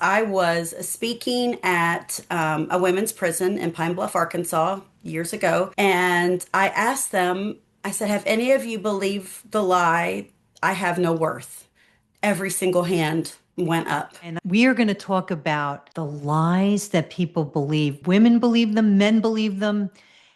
I was speaking at a women's prison in Pine Bluff, Arkansas, years ago, and I asked them, I said, have any of you believed the lie, I have no worth? Every single hand went up. And we are going to talk about the lies that people believe. Women believe them, men believe them.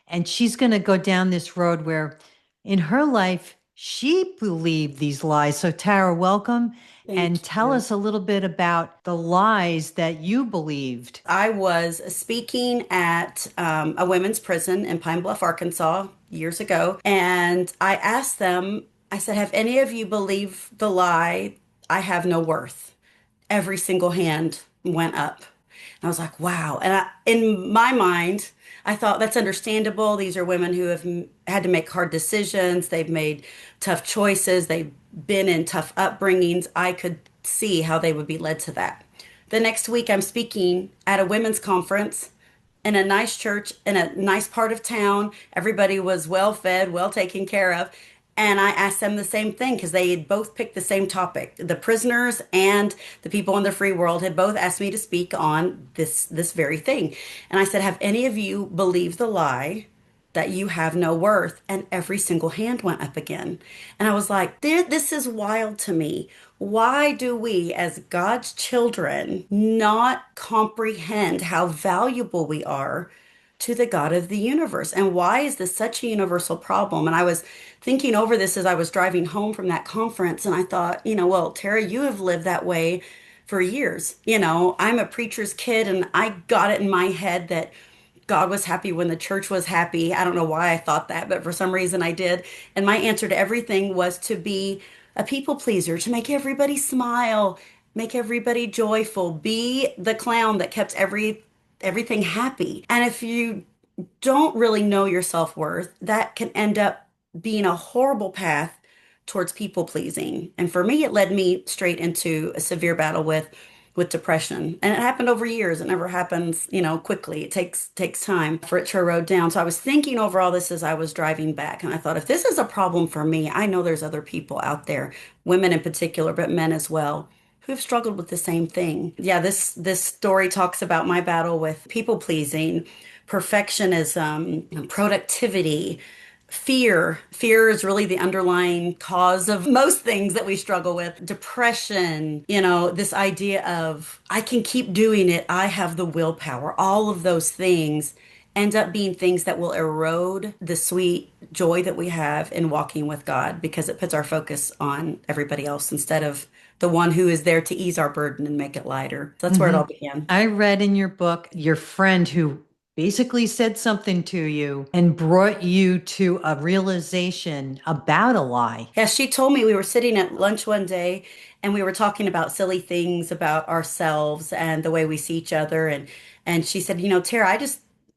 And she's going to go down this road where in her life, she believed these lies. So, Tara, welcome Thank and tell you. us a little bit about the lies that you believed. I was speaking at a women's prison in Pine Bluff, Arkansas, years ago, and I asked them, I said, have any of you believed the lie, I have no worth? Every single hand went up. And I was like, wow. And in my mind, I thought that's understandable. These are women who have had to make hard decisions. They've made tough choices. They've been in tough upbringings. I could see how they would be led to that. The next week, I'm speaking at a women's conference in a nice church in a nice part of town. Everybody was well fed, well taken care of. And I asked them the same thing because they had both picked the same topic. The prisoners and the people in the free world had both asked me to speak on this very thing. And I said, have any of you believed the lie that you have no worth? And every single hand went up again. And I was like, this is wild to me. Why do we, as God's children, not comprehend how valuable we are to the God of the universe? And why is this such a universal problem? And I was thinking over this as I was driving home from that conference, and I thought, well, Tara, you have lived that way for years. I'm a preacher's kid, and I got it in my head that God was happy when the church was happy. I don't know why I thought that, but for some reason I did. And my answer to everything was to be a people pleaser, to make everybody smile, make everybody joyful, be the clown that kept everything happy. And if you don't really know your self-worth, that can end up being a horrible path towards people pleasing. And for me, it led me straight into a severe battle with depression. And it happened over years. It never happens, quickly. It takes time for it to erode down. So I was thinking over all this as I was driving back. And I thought, if this is a problem for me, I know there's other people out there, women in particular, but men as well, who've struggled with the same thing. Yeah, this story talks about my battle with people pleasing, perfectionism, productivity, fear. Fear is really the underlying cause of most things that we struggle with. Depression, this idea of I can keep doing it, I have the willpower. All of those things end up being things that will erode the sweet joy that we have in walking with God because it puts our focus on everybody else instead of the one who is there to ease our burden and make it lighter. So that's where it all Mhm. began. I read in your book your friend who basically said something to you and brought you to a realization about a lie. Yeah, she told me we were sitting at lunch one day and we were talking about silly things about ourselves and the way we see each other and she said, Tara,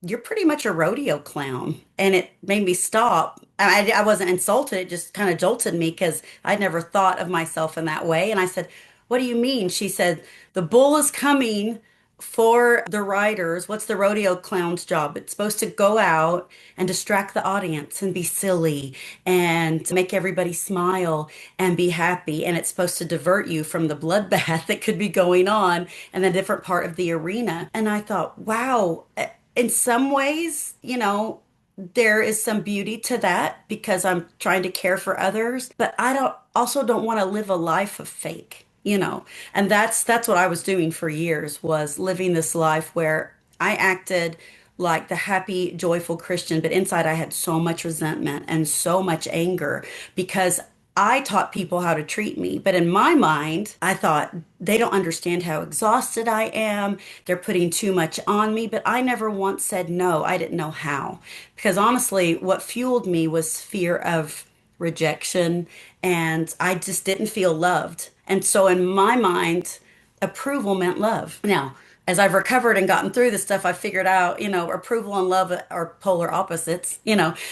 you're pretty much a rodeo clown. And it made me stop. I wasn't insulted, it just kind of jolted me because I'd never thought of myself in that way. And I said, what do you mean? She said, the bull is coming for the riders. What's the rodeo clown's job? It's supposed to go out and distract the audience and be silly and make everybody smile and be happy. And it's supposed to divert you from the bloodbath that could be going on in a different part of the arena. And I thought, wow, in some ways, there is some beauty to that because I'm trying to care for others, but I don't want to live a life of fake. And that's what I was doing for years was living this life where I acted like the happy, joyful Christian, but inside I had so much resentment and so much anger because I taught people how to treat me. But in my mind, I thought they don't understand how exhausted I am. They're putting too much on me. But I never once said no. I didn't know how. Because honestly, what fueled me was fear of rejection. And I just didn't feel loved. And so in my mind, approval meant love. Now, as I've recovered and gotten through this stuff, I figured out, approval and love are polar opposites.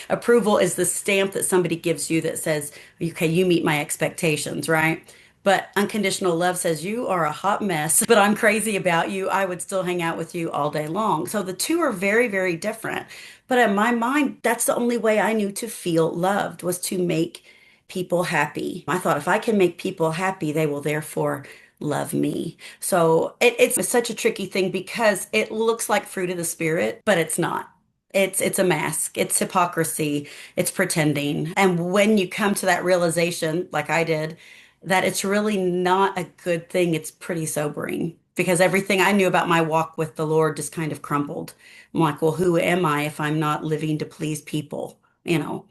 Approval is the stamp that somebody gives you that says, okay, you meet my expectations, right? But unconditional love says, you are a hot mess, but I'm crazy about you. I would still hang out with you all day long. So the two are very, very different. But in my mind, that's the only way I knew to feel loved was to make people happy. I thought if I can make people happy, they will therefore love me. So it's such a tricky thing because it looks like fruit of the spirit, but it's not. It's a mask. It's hypocrisy. It's pretending. And when you come to that realization, like I did, that it's really not a good thing, it's pretty sobering because everything I knew about my walk with the Lord just kind of crumbled. I'm like, well, who am I if I'm not living to please people? You know,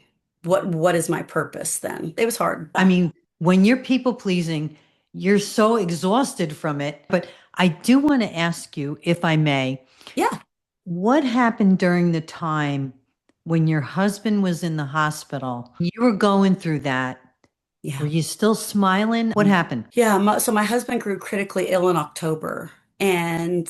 what is my purpose then? It was hard. I mean, when you're people pleasing, you're so exhausted from it. But I do want to ask you, if I may, Yeah. what happened during the time when your husband was in the hospital? You were going through that. Were Yeah. you still smiling? What happened? Yeah, so my husband grew critically ill in October, and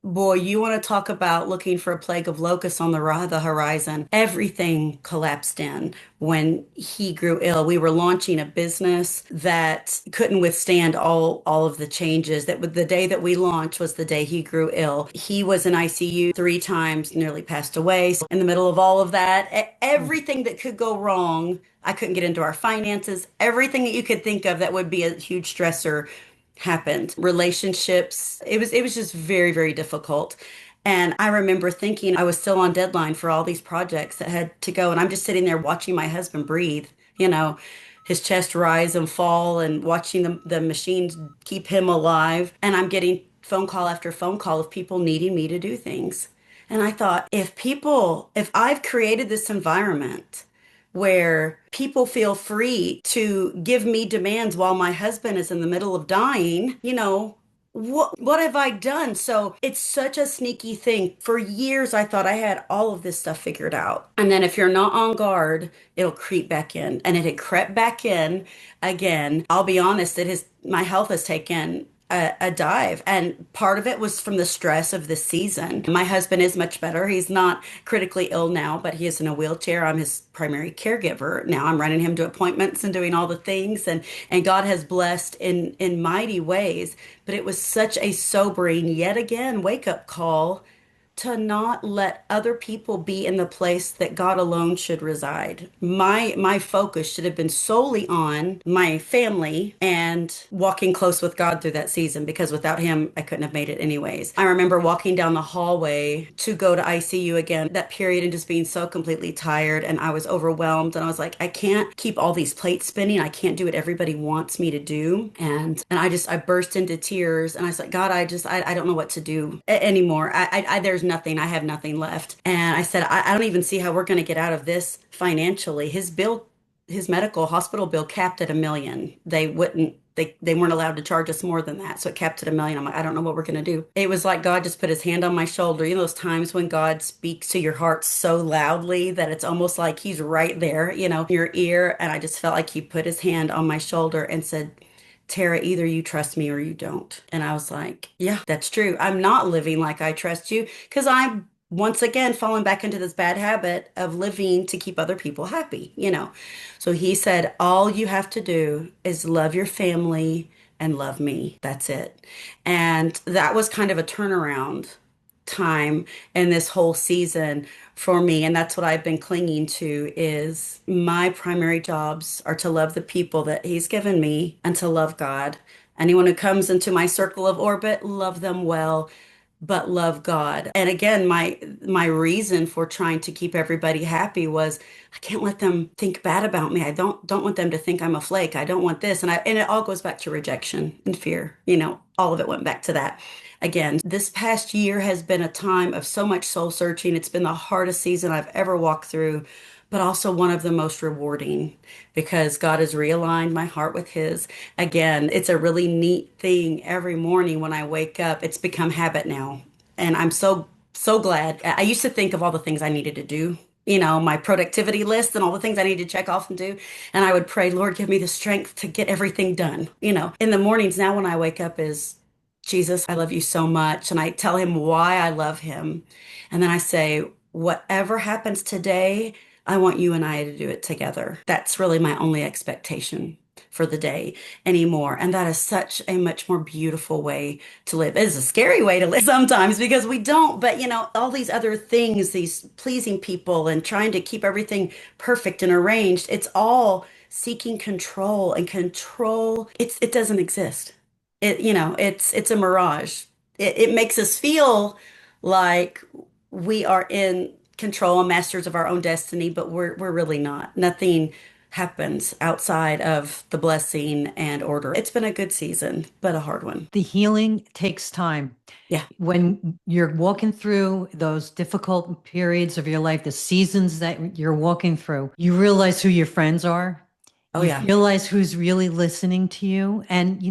boy, you want to talk about looking for a plague of locusts on the horizon. Everything collapsed in when he grew ill. We were launching a business that couldn't withstand all of the changes. The day that we launched was the day he grew ill. He was in ICU 3 times, nearly passed away. So in the middle of all of that, Oh, everything that could go wrong. I couldn't get into our finances. Everything that you could think of that would be a huge stressor happened. Relationships, it was just very, very difficult. And I remember thinking I was still on deadline for all these projects that had to go. And I'm just sitting there watching my husband breathe, you know, his chest rise and fall and watching the machines keep him alive. And I'm getting phone call after phone call of people needing me to do things. And I thought, if I've created this environment where people feel free to give me demands while my husband is in the middle of dying, what have I done? So it's such a sneaky thing. For years, I thought I had all of this stuff figured out. And then if you're not on guard, it'll creep back in. And it had crept back in again. I'll be honest, my health has taken a dive. And part of it was from the stress of the season. My husband is much better. He's not critically ill now, but he is in a wheelchair. I'm his primary caregiver. Now I'm running him to appointments and doing all the things. And God has blessed in mighty ways. But it was such a sobering, yet again, wake up call to not let other people be in the place that God alone should reside. My focus should have been solely on my family and walking close with God through that season because without him I couldn't have made it anyways. I remember walking down the hallway to go to ICU again that period and just being so completely tired and I was overwhelmed and I was like I can't keep all these plates spinning. I can't do what everybody wants me to do. And I burst into tears and I was like God, I don't know what to do anymore. There's nothing. I have nothing left. And I said, I don't even see how we're going to get out of this financially. His medical hospital bill capped at 1 million. They weren't allowed to charge us more than that. So it capped at 1 million. I'm like, I don't know what we're going to do. It was like God just put his hand on my shoulder. You know, those times when God speaks to your heart so loudly that it's almost like he's right there, in your ear. And I just felt like he put his hand on my shoulder and said, Tara, either you trust me or you don't. And I was like, yeah, that's true. I'm not living like I trust you because I'm once again falling back into this bad habit of living to keep other people happy. So he said, all you have to do is love your family and love me. That's it. And that was kind of a turnaround time in this whole season for me, and that's what I've been clinging to is my primary jobs are to love the people that he's given me and to love God. Anyone who comes into my circle of orbit, love them well, but love God. And again, my reason for trying to keep everybody happy was I can't let them think bad about me. I don't want them to think I'm a flake. I don't want this. And it all goes back to rejection and fear. All of it went back to that. Again, this past year has been a time of so much soul searching. It's been the hardest season I've ever walked through, but also one of the most rewarding because God has realigned my heart with His. Again, it's a really neat thing every morning when I wake up. It's become habit now. And I'm so, so glad. I used to think of all the things I needed to do. My productivity list and all the things I need to check off and do. And I would pray, Lord, give me the strength to get everything done. In the mornings now when I wake up is Jesus, I love you so much. And I tell him why I love him. And then I say, whatever happens today, I want you and I to do it together. That's really my only expectation for the day anymore. And that is such a much more beautiful way to live. It is a scary way to live sometimes because we don't, but all these other things, these pleasing people and trying to keep everything perfect and arranged, it's all seeking control and control. It doesn't exist. it's a mirage. It makes us feel like we are in control and masters of our own destiny, but we're really not. Nothing happens outside of the blessing and order. It's been a good season, but a hard one. The healing takes time. Yeah. When you're walking through those difficult periods of your life, the seasons that you're walking through, you realize who your friends are. Oh You yeah. realize who's really listening to you. And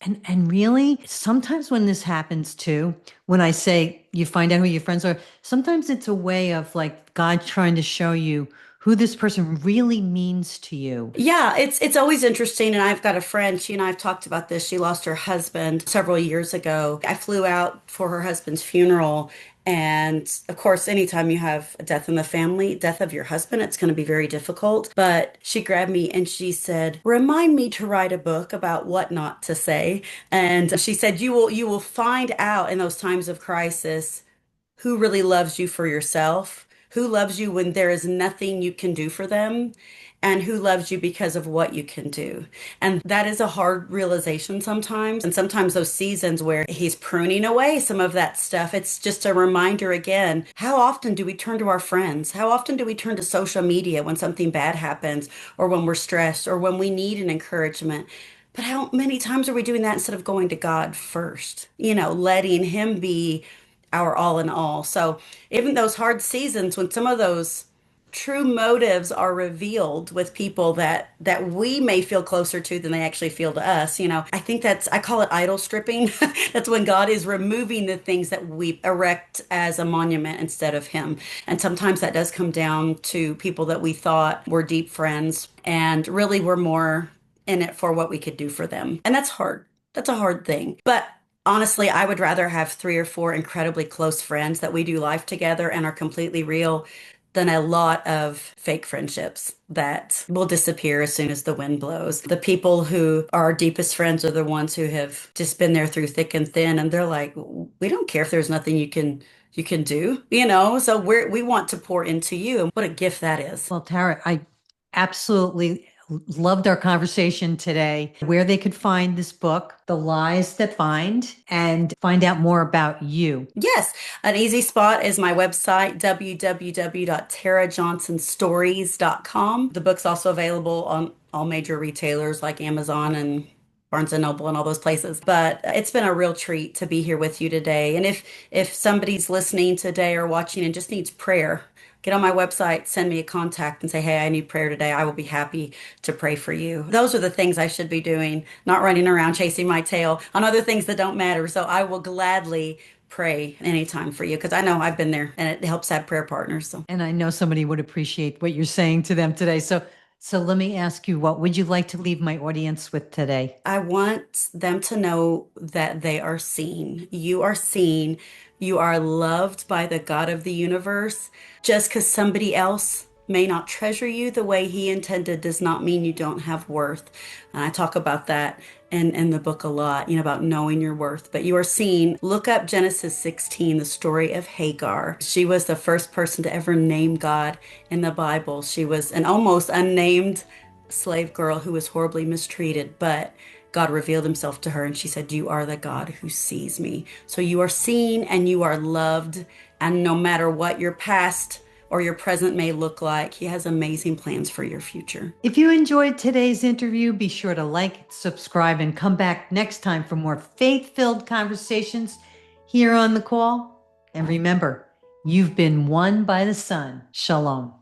and really sometimes when this happens too, when I say you find out who your friends are, sometimes it's a way of like God trying to show you who this person really means to you. Yeah, it's always interesting, and I've got a friend, she and I have talked about this. She lost her husband several years ago. I flew out for her husband's funeral, and of course, anytime you have a death in the family, death of your husband, it's going to be very difficult. But she grabbed me and she said, "Remind me to write a book about what not to say." And she said, "You will find out in those times of crisis who really loves you for yourself, who loves you when there is nothing you can do for them, and who loves you because of what you can do." And that is a hard realization sometimes. And sometimes those seasons where he's pruning away some of that stuff, it's just a reminder again, how often do we turn to our friends? How often do we turn to social media when something bad happens, or when we're stressed, or when we need an encouragement? But how many times are we doing that instead of going to God first? Letting Him be our all in all. So even those hard seasons when some of those true motives are revealed with people that we may feel closer to than they actually feel to us, I think I call it idol stripping. That's when God is removing the things that we erect as a monument instead of Him. And sometimes that does come down to people that we thought were deep friends and really were more in it for what we could do for them. And that's hard. That's a hard thing. But honestly, I would rather have three or four incredibly close friends that we do life together and are completely real than a lot of fake friendships that will disappear as soon as the wind blows. The people who are our deepest friends are the ones who have just been there through thick and thin, and they're like, "We don't care if there's nothing you can do, so we want to pour into you." And what a gift that is. Well, Tara, I absolutely loved our conversation today. Where they could find this book, The Lies That Bind, and find out more about you. Yes, an easy spot is my website, www.tarajohnsonstories.com. The book's also available on all major retailers like Amazon and Barnes and Noble and all those places. But it's been a real treat to be here with you today. And if somebody's listening today or watching and just needs prayer, get on my website, send me a contact and say, "Hey, I need prayer today." I will be happy to pray for you. Those are the things I should be doing, not running around chasing my tail on other things that don't matter. So I will gladly pray anytime for you because I know I've been there and it helps have prayer partners. So And I know somebody would appreciate what you're saying to them today. So let me ask you, what would you like to leave my audience with today? I want them to know that they are seen. You are seen. You are loved by the God of the universe. Just because somebody else may not treasure you the way He intended does not mean you don't have worth. And I talk about that in the book a lot, about knowing your worth. But you are seen. Look up Genesis 16, the story of Hagar. She was the first person to ever name God in the Bible. She was an almost unnamed slave girl who was horribly mistreated, but God revealed Himself to her and she said, "You are the God who sees me." So you are seen and you are loved. And no matter what your past or your present may look like, He has amazing plans for your future. If you enjoyed today's interview, be sure to like, subscribe, and come back next time for more faith-filled conversations here on the call. And remember, you've been won by the Son. Shalom.